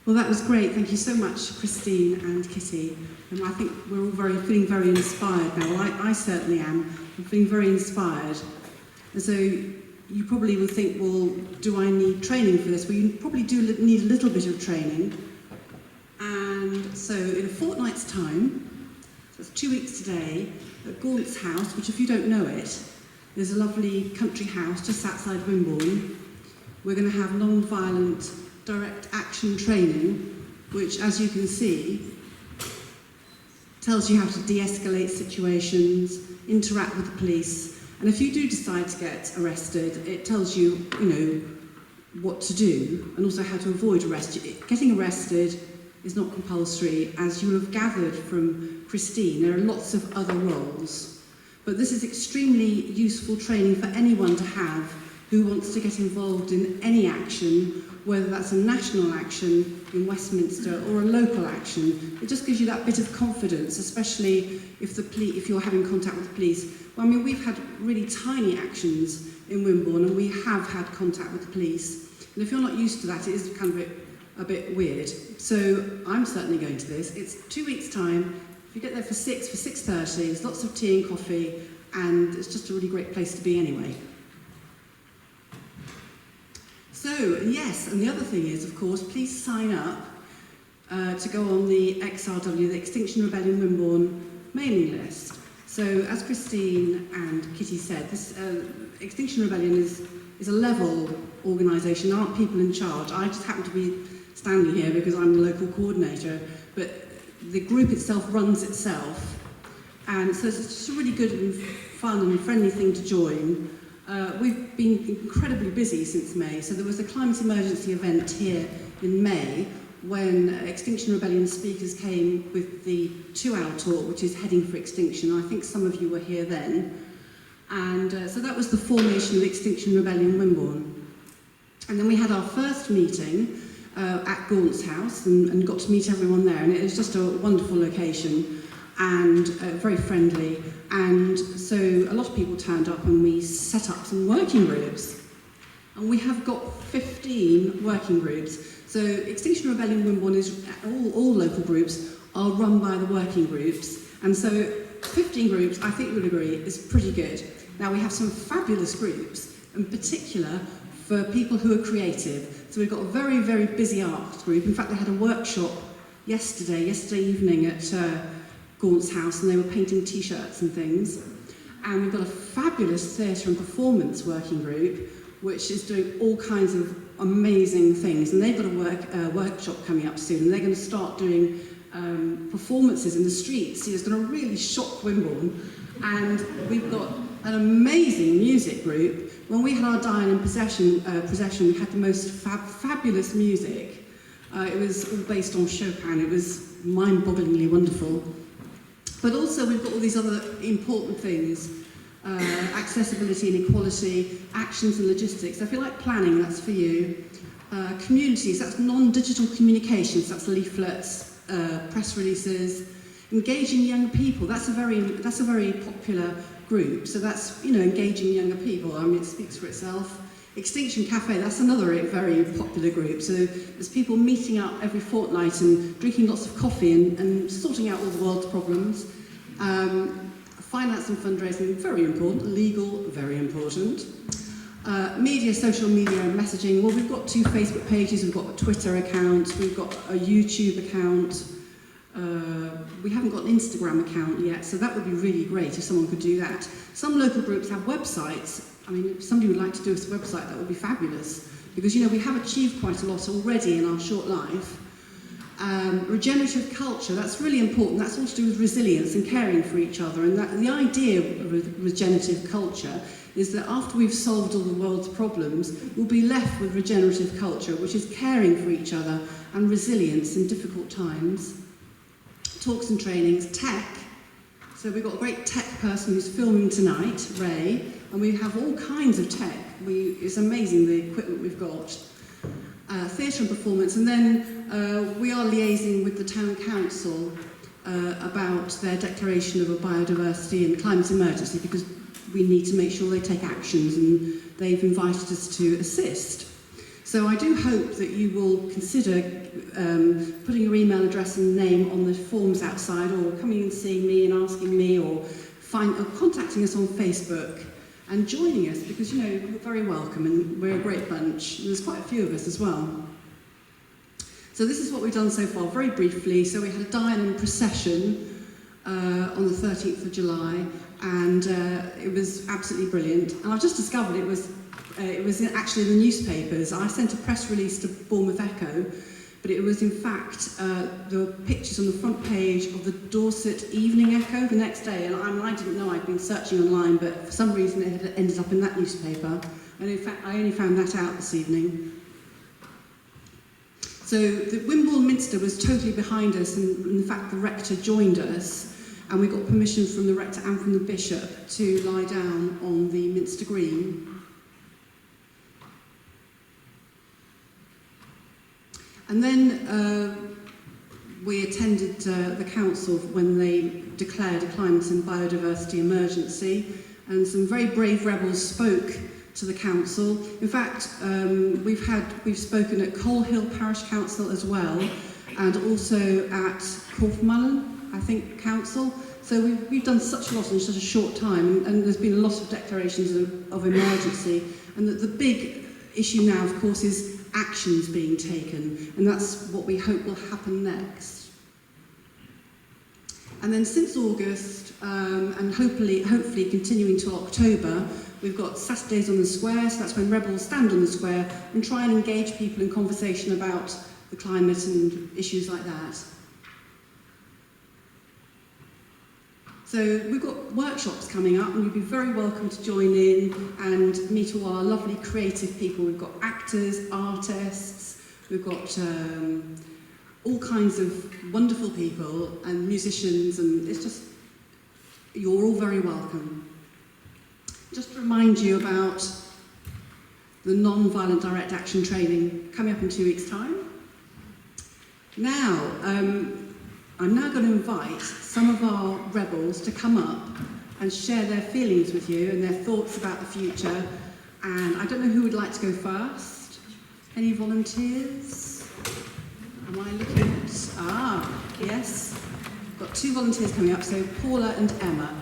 Well, that was great. Thank you so much, Christine and Kitty. And I think we're all feeling very inspired now. Well, I certainly am. I'm feeling very inspired. And so you probably will think, well, do I need training for this? Well, you probably do need a little bit of training. And so in a fortnight's time, so it's 2 weeks today, at Gaunt's house, which if you don't know it, there's a lovely country house just outside Wimborne. We're going to have non-violent direct action training, which, as you can see, tells you how to de-escalate situations, interact with the police, and if you do decide to get arrested, it tells you, what to do, and also how to avoid arrest. Getting arrested is not compulsory, as you will have gathered from Christine. There are lots of other roles, but this is extremely useful training for anyone to have who wants to get involved in any action, whether that's a national action in Westminster or a local action. It just gives you that bit of confidence, especially if you're having contact with the police. Well, I mean, we've had really tiny actions in Wimborne, and we have had contact with the police. And if you're not used to that, it is kind of a bit weird. So I'm certainly going to this. It's 2 weeks' time. If you get there for 6:30, there's lots of tea and coffee, and it's just a really great place to be anyway. So, yes, and the other thing is, of course, please sign up to go on the XRW, the Extinction Rebellion Wimborne mailing list. So, as Christine and Kitty said, this Extinction Rebellion is a level organisation. There aren't people in charge. I just happen to be standing here because I'm the local coordinator, but the group itself runs itself, and so it's just a really good and fun and friendly thing to join. We've been incredibly busy since May, so there was a climate emergency event here in May when Extinction Rebellion speakers came with the 2-hour talk, which is Heading for Extinction. I think some of you were here then. And so that was the formation of Extinction Rebellion Wimborne. And then we had our first meeting at Gaunt's house and got to meet everyone there, and it was just a wonderful location and very friendly. And so a lot of people turned up, and we set up some working groups. And we have got 15 working groups. So Extinction Rebellion Wimborne is, all local groups are run by the working groups. And so 15 groups, I think you'll agree, is pretty good. Now we have some fabulous groups, in particular for people who are creative. So we've got a very, very busy arts group. In fact, they had a workshop yesterday evening at Gaunt's house, and they were painting T-shirts and things. And we've got a fabulous theatre and performance working group, which is doing all kinds of amazing things. And they've got a workshop coming up soon, and they're going to start doing performances in the streets. So it's going to really shock Wimborne. And we've got an amazing music group. When we had our Dial in Possession, we had the most fabulous music. It was all based on Chopin. It was mind-bogglingly wonderful. But also we've got all these other important things, accessibility and equality, actions and logistics. So if you like planning, that's for you. Communities, that's non-digital communications, that's leaflets, press releases. Engaging young people, that's a very popular group. So that's, engaging younger people. I mean, it speaks for itself. Extinction Cafe, that's another very popular group. So there's people meeting up every fortnight and drinking lots of coffee and sorting out all the world's problems. Finance and fundraising, very important. Legal, very important. Media, social media and messaging. Well, we've got 2 Facebook pages, we've got a Twitter account, we've got a YouTube account. We haven't got an Instagram account yet, so that would be really great if someone could do that. Some local groups have websites. I mean, if somebody would like to do us a website, that would be fabulous. Because, we have achieved quite a lot already in our short life. Regenerative culture, that's really important. That's all to do with resilience and caring for each other. And the idea of regenerative culture is that after we've solved all the world's problems, we'll be left with regenerative culture, which is caring for each other and resilience in difficult times. Talks and trainings, tech. So we've got a great tech person who's filming tonight, Ray, and we have all kinds of tech. It's amazing the equipment we've got. Theatre and performance, and then we are liaising with the town council about their declaration of a biodiversity and climate emergency, because we need to make sure they take actions, and they've invited us to assist. So I do hope that you will consider putting your email address and name on the forms outside, or coming and seeing me and asking me, or contacting us on Facebook and joining us, because, you know, you're very welcome and we're a great bunch. And there's quite a few of us as well. So this is what we've done so far, very briefly. So we had a dial-in procession on the 13th of July, and it was absolutely brilliant. And I've just discovered it was actually in the newspapers. I sent a press release to Bournemouth Echo, but it was in fact the pictures on the front page of the Dorset Evening Echo the next day. And I didn't know, I'd been searching online, but for some reason it had ended up in that newspaper. And in fact, I only found that out this evening. So the Wimborne Minster was totally behind us, and in fact the rector joined us, and we got permission from the rector and from the bishop to lie down on the Minster Green. And then we attended the council when they declared a climate and biodiversity emergency, and some very brave rebels spoke to the council. In fact, we've spoken at Coal Hill Parish Council as well, and also at Corfmullen, I think, Council. So we've done such a lot in such a short time, and there's been a lot of declarations of emergency. And the big issue now, of course, is actions being taken, and that's what we hope will happen next. And then since August, and hopefully continuing till October, we've got Saturdays on the Square, so that's when rebels stand on the square and try and engage people in conversation about the climate and issues like that. So we've got workshops coming up, and you'd be very welcome to join in and meet all our lovely creative people. We've got actors, artists, we've got all kinds of wonderful people and musicians, and it's just, you're all very welcome. Just to remind you about the non-violent direct action training coming up in 2 weeks' time. Now, I'm now going to invite some of our rebels to come up and share their feelings with you and their thoughts about the future. And I don't know who would like to go first. Any volunteers? Am I looking at... yes. Got 2 volunteers coming up, so Paula and Emma.